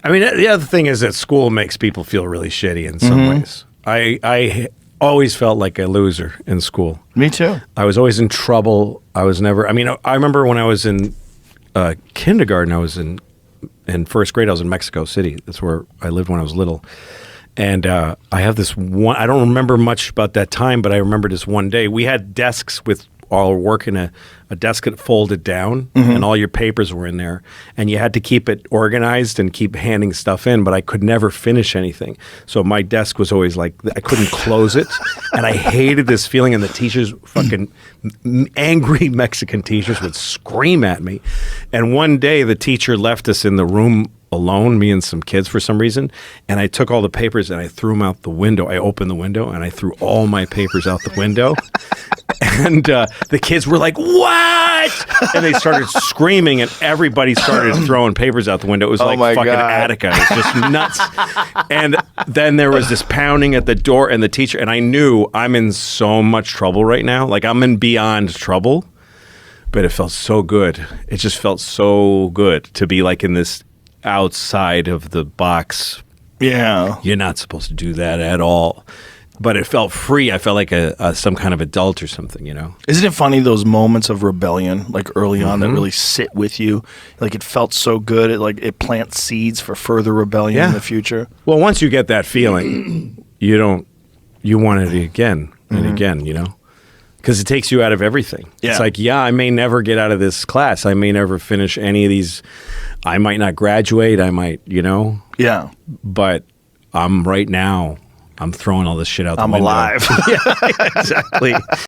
I mean, the other thing is that school makes people feel really shitty in some ways. I always felt like a loser in school. Me too. I was always in trouble. I was never. I mean, I remember when I was in kindergarten. I was in first grade. I was in Mexico City. That's where I lived when I was little. And I have this one. I don't remember much about that time, but I remember this one day. We had desks with all our work in a desk that folded down, and all your papers were in there. And you had to keep it organized and keep handing stuff in, but I could never finish anything. So my desk was always like, I couldn't close it. And I hated this feeling. And the teachers, fucking angry Mexican teachers, would scream at me. And one day the teacher left us in the room alone, me and some kids for some reason, and I took all the papers and I threw them out the window. I opened the window and I threw all my papers out the window. And the kids were like, "What?" And they started screaming, and everybody started throwing papers out the window. It was like fucking Attica. It was just nuts. And then there was this pounding at the door, and the teacher, and I knew I'm in so much trouble right now. Like, I'm in beyond trouble. But it felt so good. It just felt so good to be like in this outside of the box. Yeah. You're not supposed to do that at all. But it felt free. I felt like some kind of adult or something, you know? Isn't it funny, those moments of rebellion, like early on, that really sit with you? Like, it felt so good. It plants seeds for further rebellion in the future. Well, once you get that feeling, you want it again and again, you know? Because it takes you out of everything. Yeah. It's like, I may never get out of this class. I may never finish any of these. I might not graduate. I might, you know? Yeah. But I'm right now, I'm throwing all this shit out the window. I'm alive. Yeah, exactly.